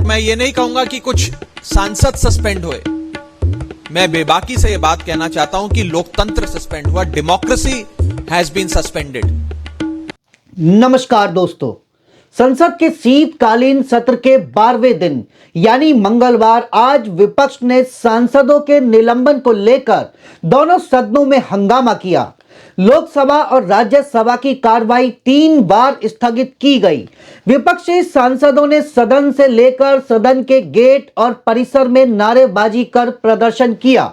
मैं ये नहीं कहूंगा कि कुछ सांसद सस्पेंड हुए, मैं बेबाकी से ये बात कहना चाहता हूं कि लोकतंत्र सस्पेंड हुआ, डेमोक्रेसी हैज बीन सस्पेंडेड। नमस्कार दोस्तों, संसद के शीतकालीन सत्र के 12वें दिन यानी मंगलवार आज विपक्ष ने सांसदों के निलंबन को लेकर दोनों सदनों में हंगामा किया। लोकसभा और राज्यसभा की कार्रवाई 3 बार स्थगित की गई। विपक्षी सांसदों ने सदन से लेकर सदन के गेट और परिसर में नारेबाजी कर प्रदर्शन किया।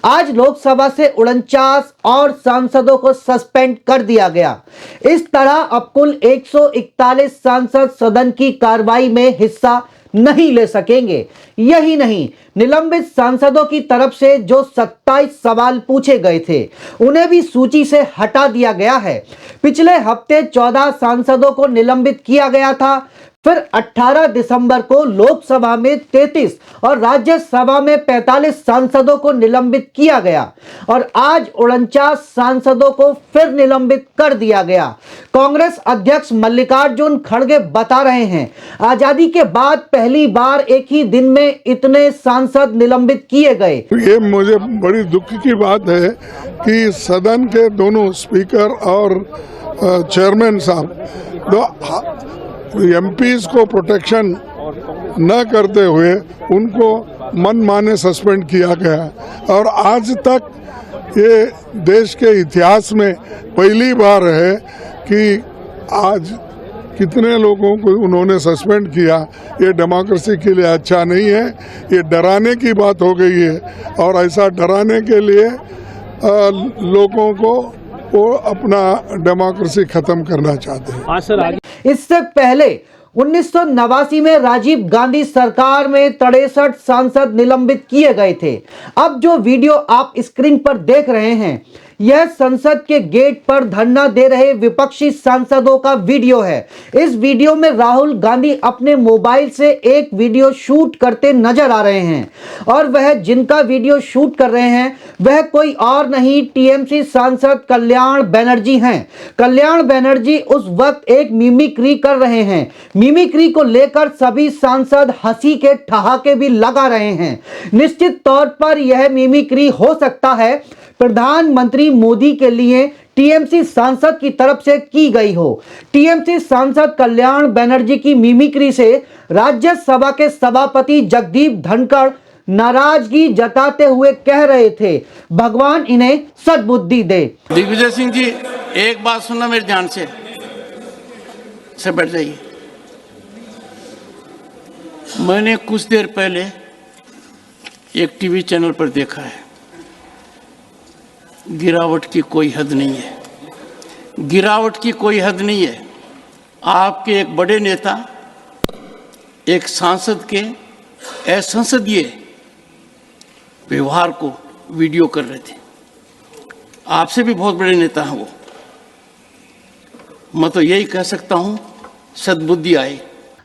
आज लोकसभा से 49 और सांसदों को सस्पेंड कर दिया गया। इस तरह अब कुल 141 सांसद सदन की कार्रवाई में हिस्सा नहीं ले सकेंगे। यही नहीं, निलंबित सांसदों की तरफ से जो 27 सवाल पूछे गए थे उन्हें भी सूची से हटा दिया गया है। पिछले हफ्ते 14 सांसदों को निलंबित किया गया था, फिर 18 दिसंबर को लोकसभा में 33 और राज्यसभा में 45 सांसदों को निलंबित किया गया और आज 49 सांसदों को फिर निलंबित कर दिया गया। कांग्रेस अध्यक्ष मल्लिकार्जुन खड़गे बता रहे हैं, आजादी के बाद पहली बार एक ही दिन में इतने सांसद निलंबित किए गए। ये मुझे बड़ी दुख की बात है कि सदन के दोनों स्पीकर और चेयरमैन साहब एमपीज को प्रोटेक्शन न करते हुए उनको मनमाने सस्पेंड किया गया और आज तक ये देश के इतिहास में पहली बार है कि आज कितने लोगों को उन्होंने सस्पेंड किया। ये डेमोक्रेसी के लिए अच्छा नहीं है, ये डराने की बात हो गई है और ऐसा डराने के लिए लोगों को वो अपना डेमोक्रेसी खत्म करना चाहते हैं। इससे पहले 1989 में राजीव गांधी सरकार में 63 सांसद निलंबित किए गए थे। अब जो वीडियो आप स्क्रीन पर देख रहे हैं यह संसद के गेट पर धरना दे रहे विपक्षी सांसदों का वीडियो है। इस वीडियो में राहुल गांधी अपने मोबाइल से एक वीडियो शूट करते नजर आ रहे हैं और वह जिनका वीडियो शूट कर रहे हैं वह कोई और नहीं टीएमसी सांसद कल्याण बनर्जी हैं। कल्याण बनर्जी उस वक्त एक मिमिक्री कर रहे हैं। मिमिक्री को लेकर सभी सांसद हंसी के ठहाके भी लगा रहे हैं। निश्चित तौर पर यह मिमिक्री हो सकता है प्रधानमंत्री मोदी के लिए टीएमसी सांसद की तरफ से की गई हो। टीएमसी सांसद कल्याण बनर्जी की मिमिक्री से राज्यसभा के सभापति जगदीप धनखड़ नाराजगी जताते हुए कह रहे थे, भगवान इन्हें सद्बुद्धि दे। दिग्विजय सिंह जी, एक बात सुनना मेरे ध्यान से बैठ जाइए। मैंने कुछ देर पहले एक टीवी चैनल पर देखा है, गिरावट की कोई हद नहीं है, गिरावट की कोई हद नहीं है। आपके एक बड़े नेता एक सांसद के असंसदीय व्यवहार को वीडियो कर रहे थे। आपसे भी बहुत बड़े नेता हैं वो। मैं तो यही कह सकता हूं, सद्बुद्धि आई।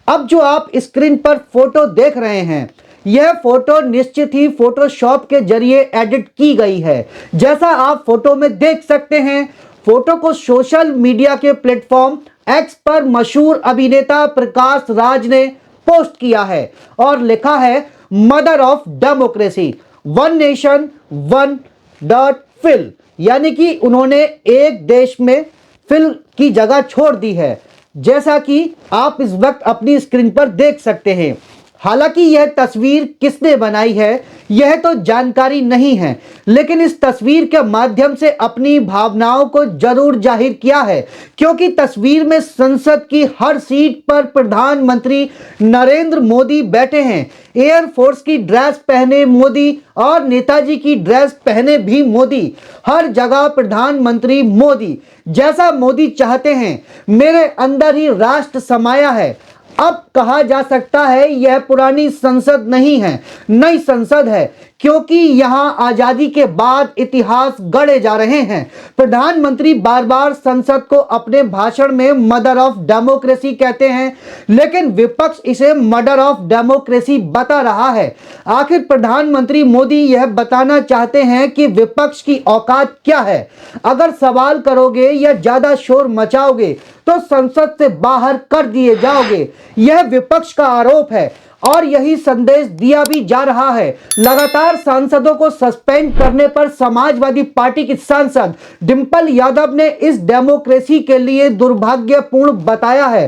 अब जो आप स्क्रीन पर फोटो देख रहे हैं यह फोटो निश्चित ही फोटोशॉप के जरिए एडिट की गई है। जैसा आप फोटो में देख सकते हैं, फोटो को सोशल मीडिया के प्लेटफॉर्म एक्स पर मशहूर अभिनेता प्रकाश राज ने पोस्ट किया है और लिखा है, mother of democracy, one nation one dot fill, यानी कि उन्होंने एक देश में फिल की जगह छोड़ दी है, जैसा कि आप इस वक्त अपनी स्क्रीन पर देख सकते हैं। हालांकि यह तस्वीर किसने बनाई है यह तो जानकारी नहीं है, लेकिन इस तस्वीर के माध्यम से अपनी भावनाओं को जरूर जाहिर किया है, क्योंकि तस्वीर में संसद की हर सीट पर प्रधानमंत्री नरेंद्र मोदी बैठे हैं। एयरफोर्स की ड्रेस पहने मोदी और नेताजी की ड्रेस पहने भी मोदी, हर जगह प्रधानमंत्री मोदी। जैसा मोदी चाहते हैं मेरे अंदर ही राष्ट्र समाया है। अब कहा जा सकता है यह पुरानी संसद नहीं है, नई संसद है, क्योंकि यहां आजादी के बाद इतिहास गढ़े जा रहे हैं। प्रधानमंत्री बार बार संसद को अपने भाषण में मदर ऑफ डेमोक्रेसी कहते हैं, लेकिन विपक्ष इसे मर्डर ऑफ डेमोक्रेसी बता रहा है। आखिर प्रधानमंत्री मोदी यह बताना चाहते हैं कि विपक्ष की औकात क्या है। अगर सवाल करोगे या ज्यादा शोर मचाओगे तो संसद से बाहर कर दिए जाओगे, यह विपक्ष का आरोप है। और यही संदेश दिया भी जा रहा है। लगातार सांसदों को सस्पेंड करने पर समाजवादी पार्टी की सांसद डिंपल यादव ने इस डेमोक्रेसी के लिए दुर्भाग्यपूर्ण बताया है।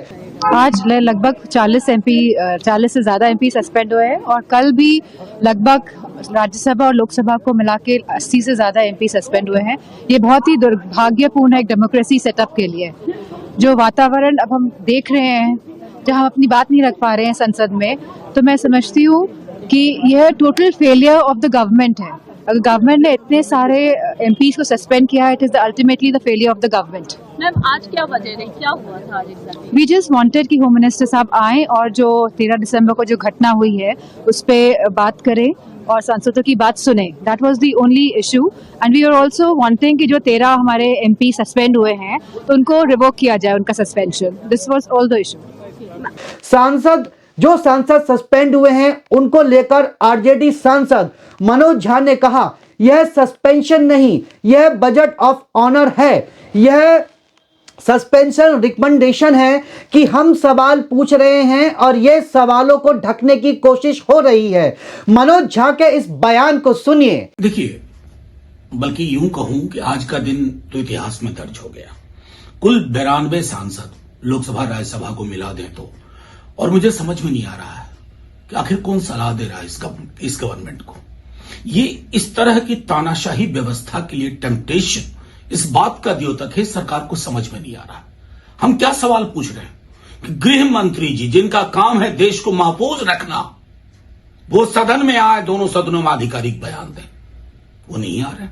आज लगभग 40 से ज़्यादा एमपी सस्पेंड हुए हैं और कल भी लगभग राज्यसभा और लोकसभा को मिला के 80 से ज़्यादा एमपी सस्पेंड हुए हैं। ये बहुत ही दुर्भाग्यपूर्ण है एक डेमोक्रेसी सेटअप के लिए। जो वातावरण अब हम देख रहे हैं जहां हम अपनी बात नहीं रख पा रहे हैं संसद में, तो मैं समझती हूँ कि यह total failure of the government है। अगर गवर्नमेंट ने इतने सारे एमपीज को सस्पेंड किया है, it is ultimately the failure of the government. Ma'am आज क्या वजह रही, क्या हुआ था आज एग्जैक्टली? वी जस्ट वांटेड कि होम मिनिस्टर साहब आए और जो 13 दिसंबर को जो घटना हुई है उस पर बात करें और सांसदों की बात सुने। That was the only issue and we are also wanting कि जो 13 हमारे एमपी सस्पेंड हुए हैं तो उनको रिवोक किया जाए उनका suspension. This was all the issue. जो सांसद सस्पेंड हुए हैं उनको लेकर आरजेडी सांसद मनोज झा ने कहा यह सस्पेंशन नहीं, यह बजट ऑफ ऑनर है। यह सस्पेंशन रिकमेंडेशन है कि हम सवाल पूछ रहे हैं और ये सवालों को ढकने की कोशिश हो रही है। मनोज झा के इस बयान को सुनिए। देखिए, बल्कि यूं कहूं कि आज का दिन तो इतिहास में दर्ज हो गया। कुल 92 सांसद लोकसभा राज्यसभा को मिला दें तो, और मुझे समझ में नहीं आ रहा है कि आखिर कौन सलाह दे रहा है इस गवर्नमेंट को। ये इस तरह की तानाशाही व्यवस्था के लिए टेम्पटेशन इस बात का द्योतक है, सरकार को समझ में नहीं आ रहा। हम क्या सवाल पूछ रहे हैं कि गृह मंत्री जी जिनका काम है देश को महफूज रखना, वो सदन में आए, दोनों सदनों में आधिकारिक बयान दें, वो नहीं आ रहे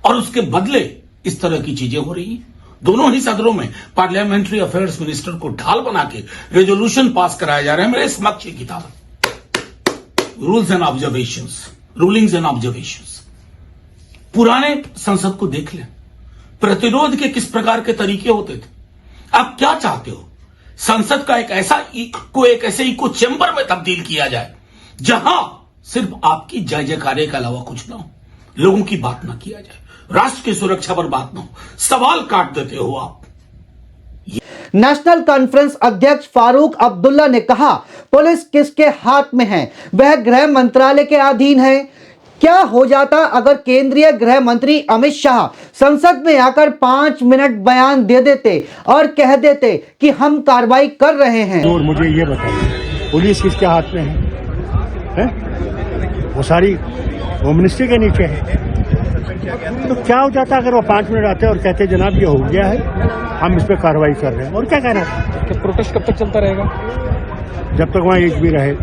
और उसके बदले इस तरह की चीजें हो रही हैं। दोनों ही सदनों में पार्लियामेंट्री अफेयर्स मिनिस्टर को ढाल बना के रेजोल्यूशन पास कराया जा रहा है। मेरे समक्ष ये किताब rules and observations, rulings and observations. पुराने संसद को देख लें, प्रतिरोध के किस प्रकार के तरीके होते थे। आप क्या चाहते हो? संसद का एक ऐसे इको चेंबर में तब्दील किया जाए जहां सिर्फ आपकी जय जयकारे के अलावा कुछ ना हो, लोगों की बात ना किया जाए, राष्ट्र की सुरक्षा पर बात ना हो, सवाल काट देते हो आप। नेशनल कॉन्फ्रेंस अध्यक्ष फारूक अब्दुल्ला ने कहा पुलिस किसके हाथ में है? वह गृह मंत्रालय के अधीन है। क्या हो जाता अगर केंद्रीय गृह मंत्री अमित शाह संसद में आकर 5 मिनट बयान दे देते और कह देते कि हम कार्रवाई कर रहे हैं? और मुझे ये बताइए पुलिस किसके हाथ में है? वो सारी होम मिनिस्ट्री के नीचे है। तो क्या हो जाता अगर वो 5 मिनट आते और कहते जनाब ये हो गया है, हम इस पर कार्रवाई कर रहे हैं? और क्या कहना है? प्रोटेस्ट कब तक चलता रहेगा? जब तक वहां एक भी रहे।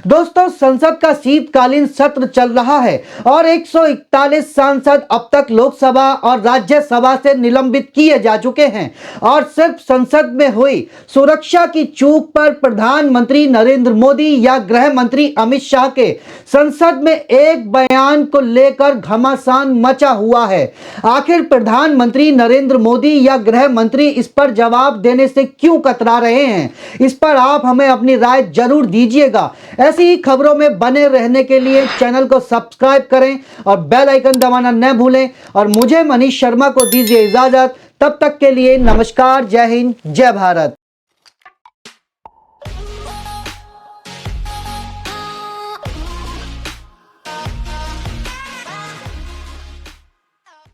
दोस्तों, संसद का शीतकालीन सत्र चल रहा है और 141 सांसद अब तक लोकसभा और राज्यसभा से निलंबित किए जा चुके हैं और सिर्फ संसद में हुई सुरक्षा की चूक पर प्रधानमंत्री नरेंद्र मोदी या गृह मंत्री अमित शाह के संसद में एक बयान को लेकर घमासान मचा हुआ है। आखिर प्रधानमंत्री नरेंद्र मोदी या गृह मंत्री इस पर जवाब देने से क्यों कतरा रहे हैं? इस पर आप हमें अपनी राय जरूर दीजिएगा। ऐसी ही खबरों में बने रहने के लिए चैनल को सब्सक्राइब करें और बेल आइकन दबाना न भूलें और मुझे मनीष शर्मा को दीजिए इजाजत। तब तक के लिए नमस्कार, जय हिंद, जय भारत।